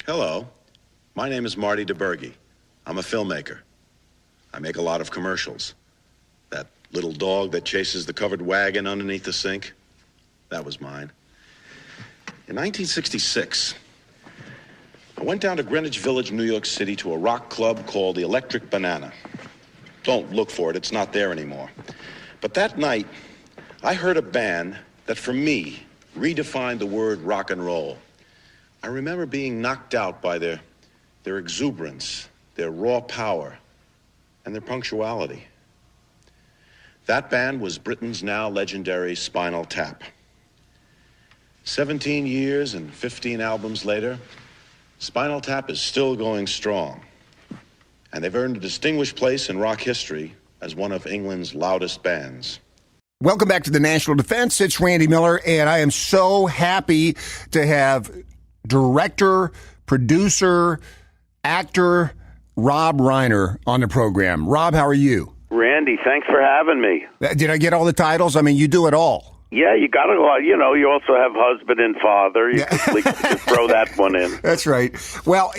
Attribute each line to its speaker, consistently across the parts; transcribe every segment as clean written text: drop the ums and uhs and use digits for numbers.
Speaker 1: Hello, my name is Marty DeBerge. I'm a filmmaker. I make a lot of commercials. That little dog that chases the covered wagon underneath the sink, that was mine. In 1966, I went down to Greenwich Village, New York City, to a rock club called the Electric Banana. Don't look for it, it's not there anymore. But that night, I heard a band that, for me, redefined the word rock and roll. I remember being knocked out by their exuberance, their raw power, and their punctuality. That band was Britain's now legendary Spinal Tap. 17 years and 15 albums later, Spinal Tap is still going strong, and they've earned a distinguished place in rock history as one of England's loudest bands.
Speaker 2: Welcome back to the National Defense. It's Randy Miller, and I am so happy to have director, producer, actor Rob Reiner on the program. Rob, how are you?
Speaker 3: Randy, thanks for having me.
Speaker 2: Did I get all the titles? I mean, you do it all.
Speaker 3: Yeah, you got to, you also have husband and father. You can throw that one in.
Speaker 2: That's right. Well,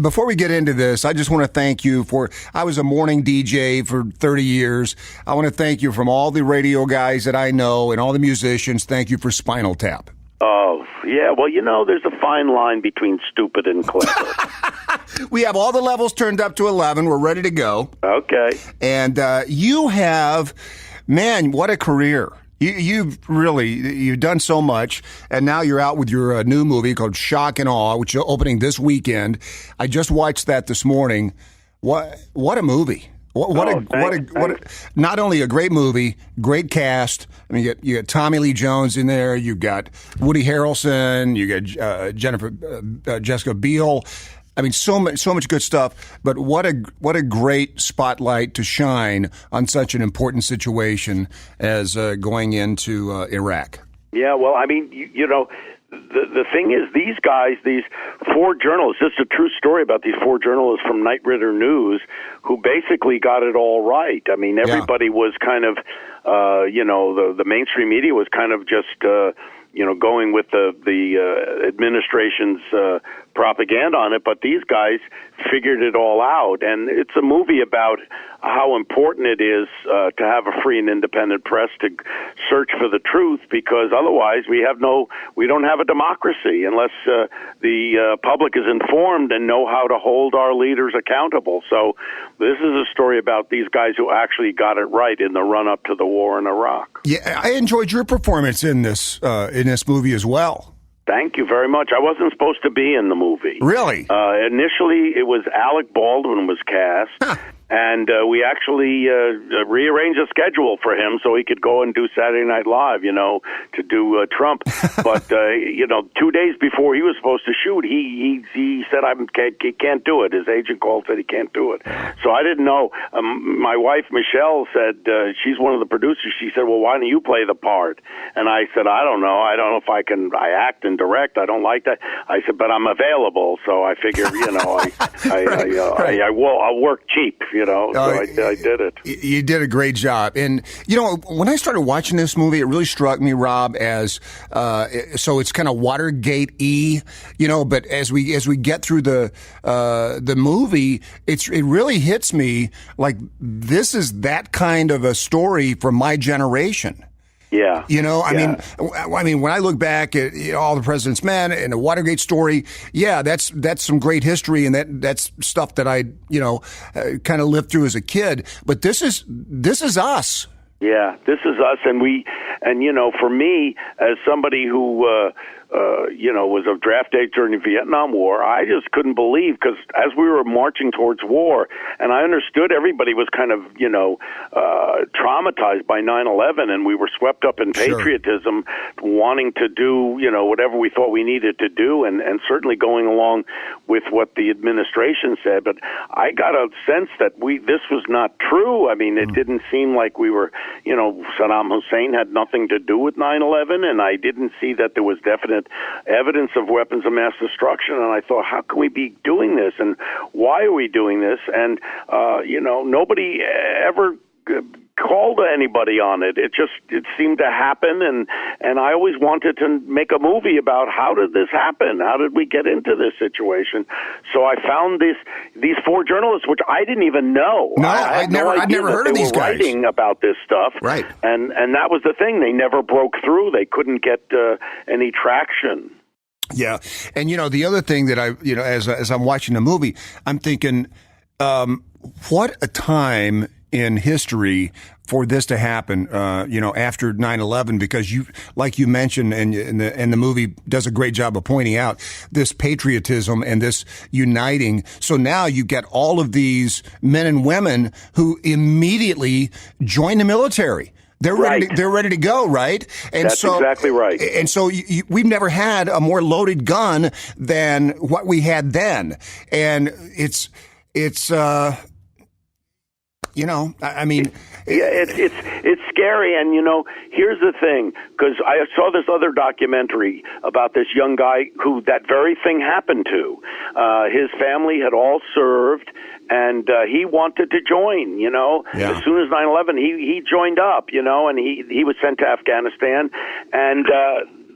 Speaker 2: before we get into this, I just want to thank you I was a morning DJ for 30 years. I want to thank you from all the radio guys that I know and all the musicians. Thank you for Spinal Tap.
Speaker 3: Oh, yeah. Well, there's a fine line between stupid and clever.
Speaker 2: We have all the levels turned up to 11. We're ready to go.
Speaker 3: Okay.
Speaker 2: And you have, man, what a career. You've done so much, and now you're out with your new movie called Shock and Awe, which is opening this weekend. I just watched that this morning. What a movie! Not only a great movie, great cast. I mean, you got Tommy Lee Jones in there. You got Woody Harrelson. You got Jessica Biel. I mean, so much good stuff. But what a great spotlight to shine on such an important situation as going into Iraq.
Speaker 3: Yeah, well, I mean, the thing is, these guys, these four journalists, this is a true story about these four journalists from Knight Ridder News who basically got it all right. I mean, everybody was kind of, the mainstream media was kind of just, going with the administration's propaganda on it, but these guys figured it all out. And it's a movie about how important it is to have a free and independent press to search for the truth, because otherwise we don't have a democracy unless the public is informed and know how to hold our leaders accountable. So this is a story about these guys who actually got it right in the run-up to the war in Iraq.
Speaker 2: Yeah, I enjoyed your performance in this movie as well.
Speaker 3: Thank you very much. I wasn't supposed to be in the movie.
Speaker 2: Really?
Speaker 3: Initially, it was Alec Baldwin was cast. Huh. And we actually rearranged a schedule for him so he could go and do Saturday Night Live, to do Trump. But 2 days before he was supposed to shoot, he said, he can't do it. His agent called, said he can't do it. So I didn't know. My wife, Michelle, said, she's one of the producers. She said, well, why don't you play the part? And I said, I don't know. I don't know if I act and direct. I don't like that. I said, but I'm available. So I figured, I'll work cheap. So I did it.
Speaker 2: You did a great job. And, when I started watching this movie, it really struck me, Rob, as, so it's kind of Watergate-y, but as we get through the movie, it really hits me like this is that kind of a story for my generation.
Speaker 3: Yeah.
Speaker 2: I mean, when I look back at all the President's Men and the Watergate story, yeah, that's some great history, and that's stuff that I, kind of lived through as a kid. But this is us.
Speaker 3: Yeah, this is us, and for me, as somebody who was a draft aide during the Vietnam War, I just couldn't believe, because as we were marching towards war, and I understood everybody was kind of, traumatized by 9/11, and we were swept up in patriotism, wanting to do, whatever we thought we needed to do, and certainly going along with what the administration said. But I got a sense that this was not true. I mean, it didn't seem like we were, Saddam Hussein had nothing to do with 9/11, and I didn't see that there was definite evidence of weapons of mass destruction. And I thought, how can we be doing this, and why are we doing this? And nobody ever call to anybody on it. It seemed to happen, and I always wanted to make a movie about how did this happen? How did we get into this situation? So I found these four journalists, which I didn't even know.
Speaker 2: No, I'd never heard of these guys.
Speaker 3: Writing about this stuff,
Speaker 2: right?
Speaker 3: And that was the thing. They never broke through. They couldn't get any traction.
Speaker 2: Yeah, and the other thing that as I'm watching the movie, I'm thinking, what a time in history for this to happen, after 9/11, because like you mentioned, and the movie does a great job of pointing out this patriotism and this uniting. So now you get all of these men and women who immediately join the military. They're ready. They're ready to go, right? And
Speaker 3: that's exactly right.
Speaker 2: And so we've never had a more loaded gun than what we had then, and it's. I mean,
Speaker 3: it's scary, and here's the thing, because I saw this other documentary about this young guy who that very thing happened to. His family had all served, and he wanted to join.
Speaker 2: Yeah.
Speaker 3: As soon as 9/11, he joined up. And he was sent to Afghanistan, and.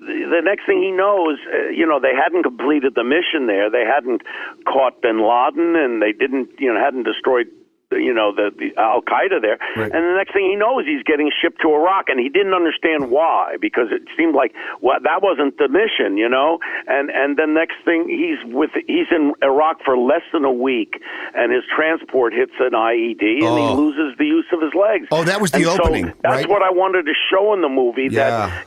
Speaker 3: The next thing he knows, they hadn't completed the mission there. They hadn't caught bin Laden, and they hadn't destroyed the Al Qaeda there.
Speaker 2: Right.
Speaker 3: And the next thing he knows, he's getting shipped to Iraq, and he didn't understand why, because it seemed like that wasn't the mission, And the next thing he's in Iraq for less than a week, and his transport hits an IED, and he loses the use of his legs.
Speaker 2: Oh, that was the opening.
Speaker 3: So that's
Speaker 2: right?
Speaker 3: what I wanted to show in the movie.
Speaker 2: Yeah.
Speaker 3: That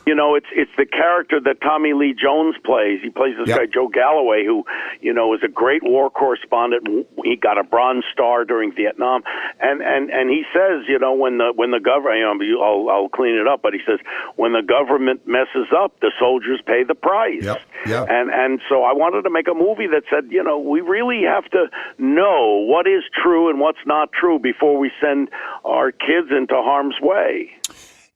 Speaker 3: it's the character that Tommy Lee Jones plays. He plays this guy Joe Galloway, who is a great war correspondent. He got a Bronze Star during Vietnam. And he says, when the government, I'll clean it up, but he says, when the government messes up, the soldiers pay the price.
Speaker 2: Yep. Yep.
Speaker 3: And so I wanted to make a movie that said, we really have to know what is true and what's not true before we send our kids into harm's way.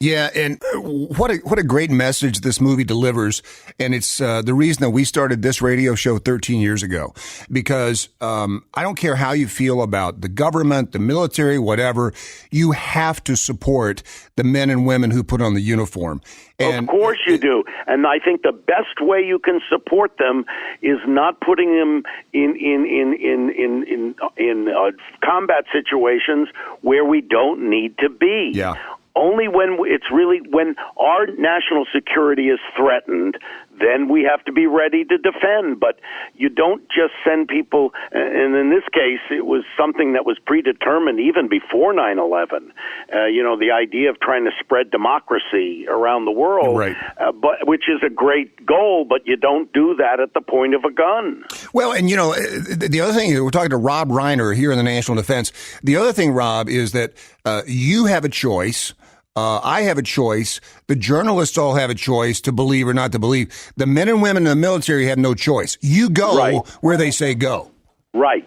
Speaker 2: Yeah, and what a great message this movie delivers, and it's the reason that we started this radio show 13 years ago, because I don't care how you feel about the government, the military, whatever, you have to support the men and women who put on the uniform. And
Speaker 3: of course you do, and I think the best way you can support them is not putting them in combat situations where we don't need to be.
Speaker 2: Yeah.
Speaker 3: Only when when our national security is threatened, then we have to be ready to defend. But you don't just send people, and in this case, it was something that was predetermined even before 9/11. The idea of trying to spread democracy around the world,
Speaker 2: right.
Speaker 3: But which is a great goal, but you don't do that at the point of a gun.
Speaker 2: Well, and the other thing, we're talking to Rob Reiner here in the National Defense. The other thing, Rob, is that you have a choice. I have a choice. The journalists all have a choice to believe or not to believe. The men and women in the military have no choice. You go where they say go.
Speaker 3: Right.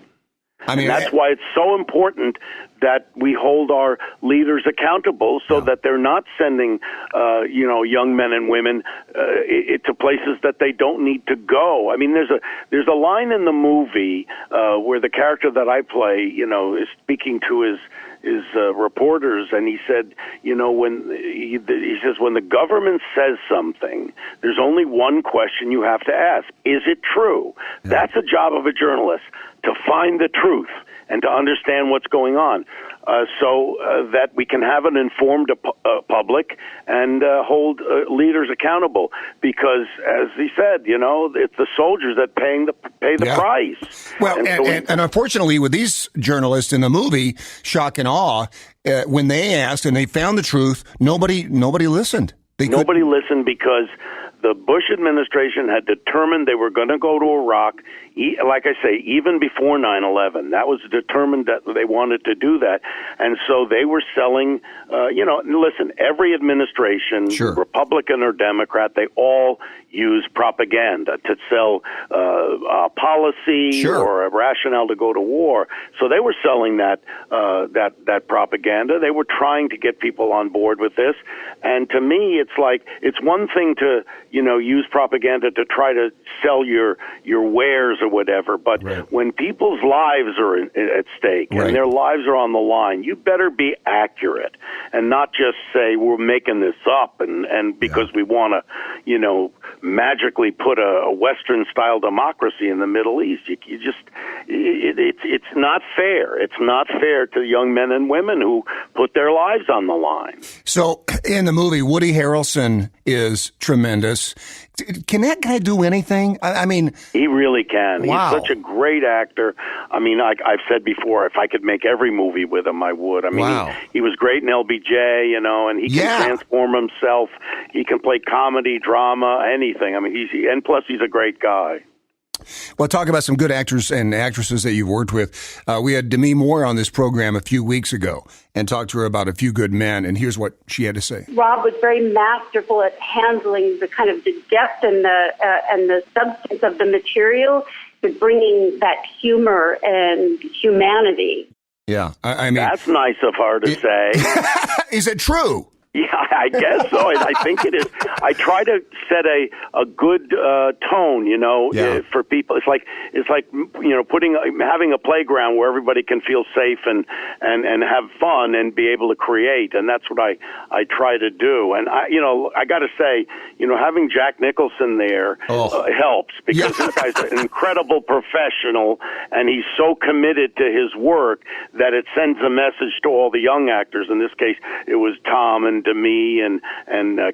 Speaker 2: I mean,
Speaker 3: that's why it's so important that we hold our leaders accountable, so that they're not sending, young men and women to places that they don't need to go. I mean, there's a line in the movie where the character that I play, is speaking to his reporters, and he said, when he says, when the government says something, there's only one question you have to ask: is it true? Yeah. That's a job of a journalist, to find the truth and to understand what's going on, so that we can have an informed public and hold leaders accountable. Because, as he said, it's the soldiers that pay the price.
Speaker 2: Well, and unfortunately, with these journalists in the movie, Shock and Awe, when they asked and they found the truth, nobody listened. Nobody
Speaker 3: listened, because the Bush administration had determined they were going to go to Iraq, like I say, even before 9/11. That was determined that they wanted to do that. And so they were selling, listen, every administration, Republican or Democrat, they all use propaganda to sell policy or a rationale to go to war. So they were selling that propaganda. They were trying to get people on board with this. And to me, it's like, it's one thing to, use propaganda to try to sell your wares or whatever. But when people's lives are at stake and their lives are on the line, you better be accurate and not just say we're making this up and because we want to, magically put a Western-style democracy in the Middle East. You just, it's not fair. It's not fair to young men and women who put their lives on the line.
Speaker 2: So in the movie, Woody Harrelson is tremendous. Can that guy do anything? I mean,
Speaker 3: he really can.
Speaker 2: Wow.
Speaker 3: He's such a great actor. I mean, I've said before, if I could make every movie with him, I would. I mean, he was great in LBJ, and he can transform himself. He can play comedy, drama, anything. I mean, and plus he's a great guy.
Speaker 2: Well, talk about some good actors and actresses that you've worked with. We had Demi Moore on this program a few weeks ago and talked to her about A Few Good Men, and here's what she had to say.
Speaker 4: Rob was very masterful at handling the kind of the depth and the substance of the material, but bringing that humor and humanity.
Speaker 2: Yeah, I mean...
Speaker 3: That's nice of her to say.
Speaker 2: Is it true?
Speaker 3: Yeah, I guess so. I think it is. I try to set a good tone, for people. It's like having a playground where everybody can feel safe and have fun and be able to create, and that's what I try to do. And I got to say, having Jack Nicholson there helps because this guy's an incredible professional, and he's so committed to his work that it sends a message to all the young actors. In this case, it was Tom and Demi and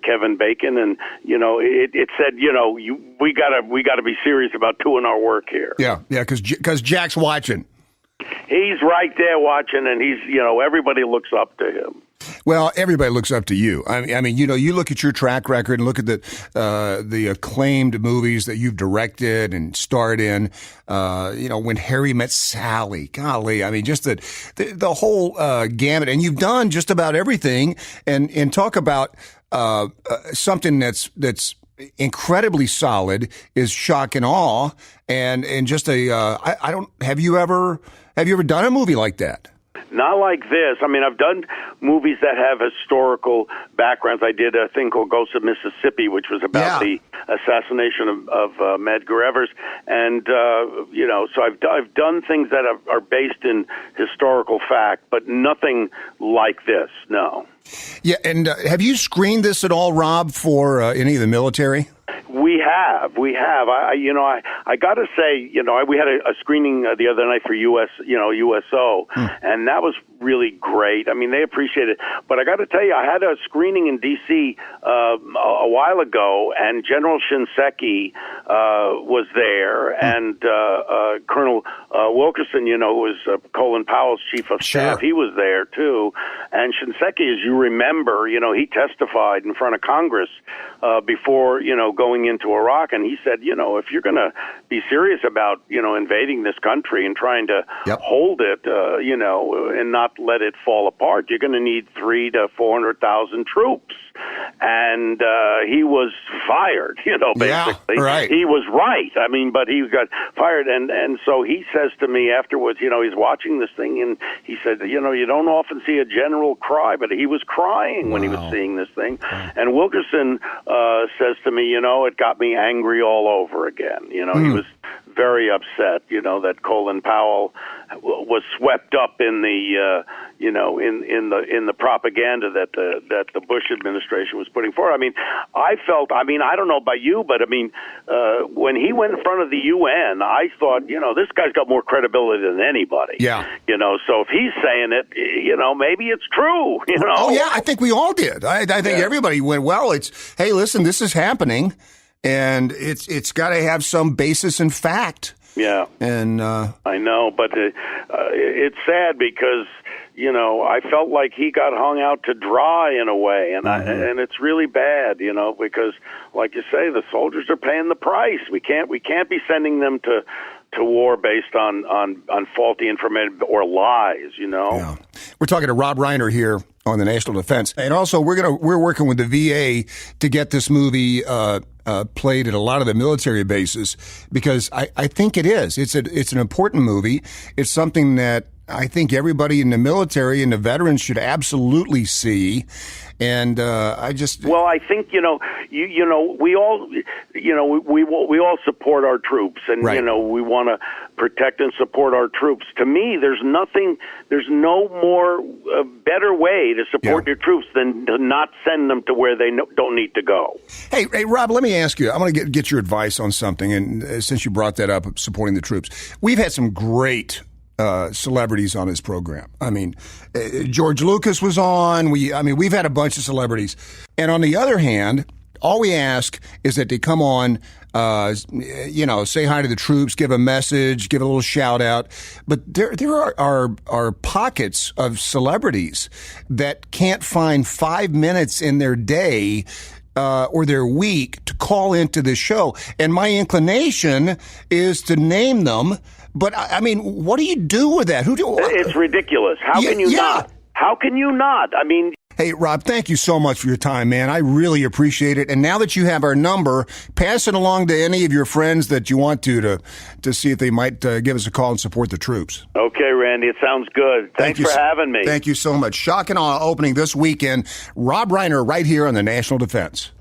Speaker 3: Kevin Bacon, and it said we gotta be serious about doing our work here.
Speaker 2: Yeah, because Jack's watching.
Speaker 3: He's right there watching, and he's everybody looks up to him.
Speaker 2: Well, everybody looks up to you. I mean, you look at your track record and look at the acclaimed movies that you've directed and starred in. When Harry Met Sally, golly, I mean, just the whole gamut. And you've done just about everything. And talk about something that's incredibly solid is Shock and Awe, and just have you ever done a movie like that?
Speaker 3: Not like this. I mean, I've done movies that have historical backgrounds. I did a thing called Ghost of Mississippi, which was about the assassination of Medgar Evers, and so I've done things that are based in historical fact, but nothing like this. No.
Speaker 2: Yeah, and have you screened this at all, Rob, for any of the military?
Speaker 3: We have. I got to say, we had a screening the other night for USO, and that was really great. I mean, they appreciate it. But I got to tell you, I had a screening in D.C. A while ago, and General Shinseki was there, and Colonel Wilkerson, who was Colin Powell's chief of staff, he was there too. And Shinseki, as you remember, he testified in front of Congress before, going into Iraq, and he said, if you're going to be serious about, invading this country and trying to hold it, and not let it fall apart, you're going to need 300,000 to 400,000 troops. And he was fired, basically.
Speaker 2: Yeah, right.
Speaker 3: He was right. I mean, but he got fired. And so he says to me afterwards, he's watching this thing, and he said, you don't often see a general cry, but he was crying when he was seeing this thing. And Wilkerson says to me, it got me angry all over again. He was very upset, that Colin Powell was swept up in the, in the propaganda that the Bush administration was putting forward. I mean, I don't know about you, but I mean, when he went in front of the UN, I thought, this guy's got more credibility than anybody.
Speaker 2: Yeah.
Speaker 3: So if he's saying it, maybe it's true.
Speaker 2: Oh yeah, I think we all did. I think everybody went, well, hey, listen, this is happening, and it's got to have some basis in fact.
Speaker 3: Yeah.
Speaker 2: And
Speaker 3: I know, but it's sad because I felt like he got hung out to dry in a way, and and it's really bad, because, like you say, the soldiers are paying the price. We can't be sending them to war based on faulty information or lies.
Speaker 2: Yeah. We're talking to Rob Reiner here on the National Defense, and also we're working with the VA to get this movie played at a lot of the military bases, because I think it is. It's an important movie. It's something that I think everybody in the military and the veterans should absolutely see. And I just
Speaker 3: I think we all we all support our troops, and
Speaker 2: right.
Speaker 3: We want to protect and support our troops. To me, there's no more better way to support your troops than to not send them to where they don't need to go.
Speaker 2: Hey, Rob, let me ask you. I want to get your advice on something, and since you brought that up, supporting the troops, we've had some great celebrities on his program. I mean, George Lucas was on. We've had a bunch of celebrities. And on the other hand, all we ask is that they come on, say hi to the troops, give a message, give a little shout out. But there are pockets of celebrities that can't find 5 minutes in their day or their week to call into the show. And my inclination is to name them. But, I mean, what do you do with that?
Speaker 3: It's ridiculous. How can you not? How can you not? I mean...
Speaker 2: Hey, Rob, thank you so much for your time, man. I really appreciate it. And now that you have our number, pass it along to any of your friends that you want to see if they might give us a call and support the troops.
Speaker 3: Okay, Randy, it sounds good. Thanks for having me.
Speaker 2: Thank you so much. Shock and Awe opening this weekend. Rob Reiner right here on the National Defense.